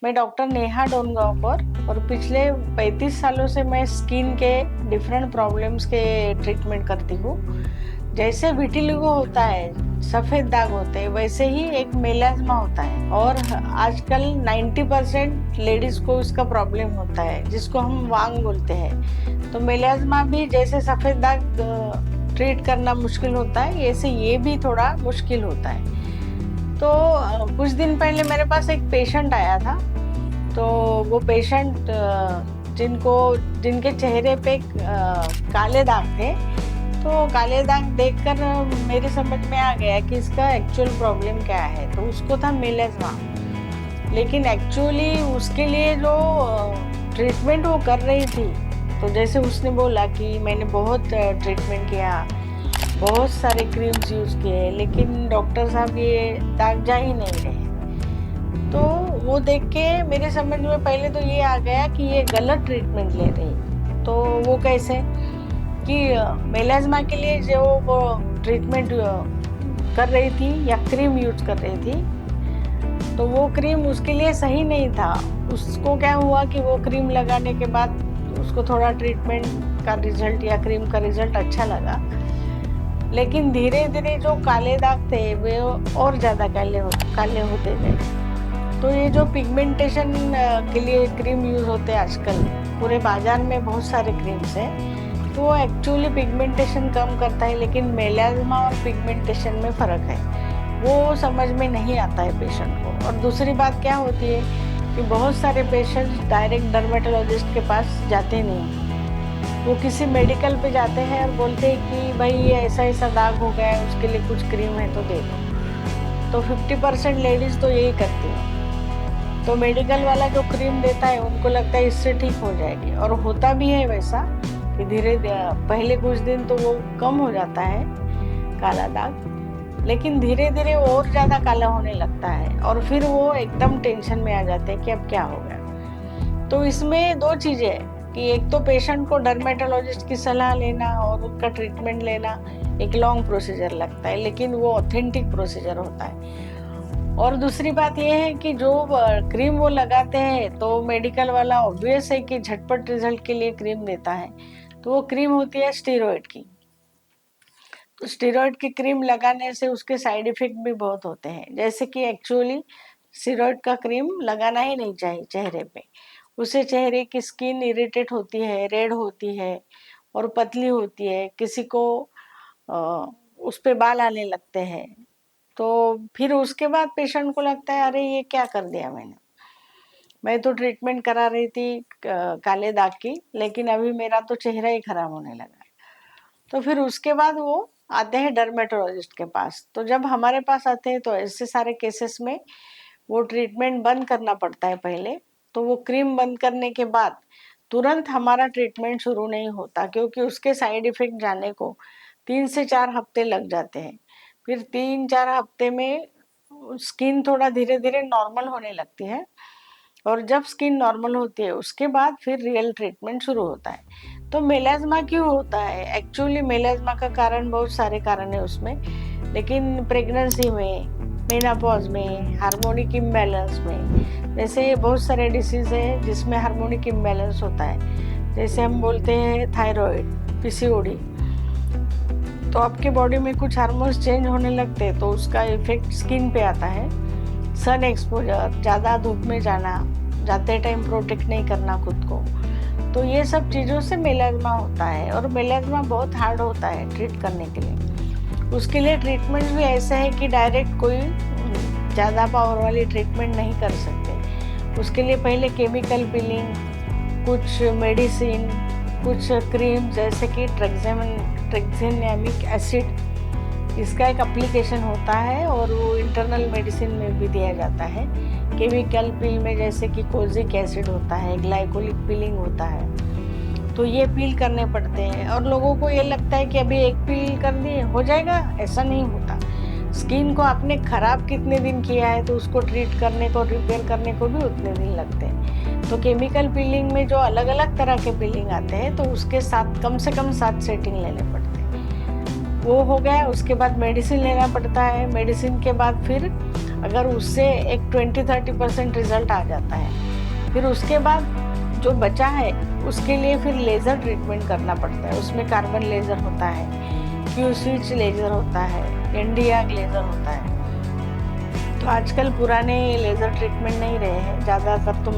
मैं डॉक्टर नेहा डोनगांवकर और पिछले 35 सालों से मैं स्किन के डिफरेंट प्रॉब्लम्स के ट्रीटमेंट करती हूँ। जैसे विटिलिगो होता है, सफेद दाग होते हैं, वैसे ही एक मेलाज्मा होता है और आजकल 90% लेडीज को इसका प्रॉब्लम होता है, जिसको हम वांग बोलते हैं। तो मेलाज्मा भी जैसे सफेद दाग ट्रीट करना मुश्किल होता है, ऐसे ये भी थोड़ा मुश्किल होता है। तो कुछ दिन पहले मेरे पास एक पेशेंट आया था। तो वो पेशेंट जिनको जिनके चेहरे पे काले दाग थे, तो काले दाग देखकर मेरे समझ में आ गया कि इसका एक्चुअल प्रॉब्लम क्या है। तो उसको था मेलाज्मा, लेकिन एक्चुअली उसके लिए जो ट्रीटमेंट वो कर रही थी, तो जैसे उसने बोला कि मैंने बहुत ट्रीटमेंट किया, बहुत सारे क्रीम्स यूज किए, लेकिन डॉक्टर साहब ये दाग जा ही नहीं रहे। तो वो देख के मेरे समझ में पहले तो ये आ गया कि ये गलत ट्रीटमेंट ले रही। तो वो कैसे कि मेलाज्मा के लिए जो वो ट्रीटमेंट कर रही थी या क्रीम यूज कर रही थी, तो वो क्रीम उसके लिए सही नहीं था। उसको क्या हुआ कि वो क्रीम लगाने के बाद उसको थोड़ा ट्रीटमेंट का रिजल्ट या क्रीम का रिजल्ट अच्छा लगा, लेकिन धीरे धीरे जो काले दाग थे वे और ज़्यादा काले होते गए। तो ये जो पिगमेंटेशन के लिए क्रीम यूज होते हैं आजकल, पूरे बाजार में बहुत सारे क्रीम्स हैं, तो वो एक्चुअली पिगमेंटेशन कम करता है, लेकिन मेलाज्मा और पिगमेंटेशन में फ़र्क है, वो समझ में नहीं आता है पेशेंट को। और दूसरी बात क्या होती है कि बहुत सारे पेशेंट्स डायरेक्ट डर्मेटोलॉजिस्ट के पास जाते नहीं, वो किसी मेडिकल पे जाते हैं और बोलते हैं कि भाई ये ऐसा ऐसा दाग हो गया है, उसके लिए कुछ क्रीम है तो दे दो। तो 50% लेडीज़ तो यही करती है। तो मेडिकल वाला जो क्रीम देता है उनको लगता है इससे ठीक हो जाएगी, और होता भी है वैसा कि पहले कुछ दिन तो वो कम हो जाता है काला दाग, लेकिन धीरे धीरे और ज़्यादा काला होने लगता है और फिर वो एकदम टेंशन में आ जाते हैं कि अब क्या हो गया। तो इसमें दो चीज़ें हैं कि एक तो पेशेंट को डर्मेटोलॉजिस्ट की सलाह लेना और उनका ट्रीटमेंट लेना एक लॉन्ग प्रोसीजर लगता है, लेकिन वो ऑथेंटिक प्रोसीजर होता है। और दूसरी बात यह है कि जो क्रीम वो लगाते हैं, तो मेडिकल वाला ऑब्वियस है कि झटपट रिजल्ट के लिए क्रीम देता है, तो वो क्रीम होती है स्टेरॉइड की। तो स्टेरॉइड की क्रीम लगाने से उसके साइड इफेक्ट भी बहुत होते हैं, जैसे कि एक्चुअली स्टेरॉइड का क्रीम लगाना ही नहीं चाहिए चेहरे पे। उससे चेहरे की स्किन इरिटेट होती है, रेड होती है और पतली होती है, किसी को उस पे बाल आने लगते हैं। तो फिर उसके बाद पेशेंट को लगता है अरे ये क्या कर दिया मैंने, मैं तो ट्रीटमेंट करा रही थी काले दाग की, लेकिन अभी मेरा तो चेहरा ही खराब होने लगा है। तो फिर उसके बाद वो आते हैं डर्मेटोलॉजिस्ट के पास। तो जब हमारे पास आते हैं तो ऐसे सारे केसेस में वो ट्रीटमेंट बंद करना पड़ता है पहले। तो वो क्रीम बंद करने के बाद तुरंत हमारा ट्रीटमेंट शुरू नहीं होता, क्योंकि उसके साइड इफेक्ट जाने को 3 से 4 हफ्ते लग जाते हैं। फिर 3-4 हफ्ते में स्किन थोड़ा धीरे धीरे नॉर्मल होने लगती है, और जब स्किन नॉर्मल होती है उसके बाद फिर रियल ट्रीटमेंट शुरू होता है। तो मेलाज्मा क्यों होता है? एक्चुअली मेलाज्मा का कारण बहुत सारे कारण है उसमें, लेकिन प्रेगनेंसी में, मेनापॉज में, हार्मोनिक इम्बैलेंस में, जैसे बहुत सारे डिसीज है जिसमें हार्मोनिक इम्बैलेंस होता है। जैसे हम बोलते हैं थायराइड, पीसीओडी, तो आपके बॉडी में कुछ हार्मोन्स चेंज होने लगते हैं, तो उसका इफेक्ट स्किन पे आता है। सन एक्सपोजर, ज़्यादा धूप में जाना, जाते टाइम प्रोटेक्ट नहीं करना खुद को, तो ये सब चीज़ों से मेलाज्मा होता है। और मेलाज्मा बहुत हार्ड होता है ट्रीट करने के लिए। उसके लिए ट्रीटमेंट भी ऐसा है कि डायरेक्ट कोई ज़्यादा पावर वाली ट्रीटमेंट नहीं कर सकते। उसके लिए पहले केमिकल पीलिंग, कुछ मेडिसिन, कुछ क्रीम, जैसे कि ट्रेक्सेमिक एसिड, इसका एक एप्लीकेशन होता है और वो इंटरनल मेडिसिन में भी दिया जाता है। केमिकल पील में जैसे कि कोजिक एसिड होता है, ग्लाइकोलिक पीलिंग होता है, तो ये पील करने पड़ते हैं। और लोगों को ये लगता है कि अभी एक पील कर दिए हो जाएगा, ऐसा नहीं होता। स्किन को आपने खराब कितने दिन किया है, तो उसको ट्रीट करने को, रिपेयर करने को भी उतने दिन लगते हैं। तो केमिकल पीलिंग में जो अलग अलग तरह के पीलिंग आते हैं, तो उसके साथ कम से कम 7 सेटिंग लेने पड़ते हैं। वो हो गया, उसके बाद मेडिसिन लेना पड़ता है। मेडिसिन के बाद फिर अगर उससे एक 20-30% रिजल्ट आ जाता है, फिर उसके बाद जो बचा है उसके लिए फिर लेज़र ट्रीटमेंट करना पड़ता है। उसमें कार्बन लेज़र होता है, क्यू स्विच लेज़र होता है, एनडीआर लेज़र होता है। तो आजकल पुराने लेज़र ट्रीटमेंट नहीं रहे हैं, ज़्यादातर तो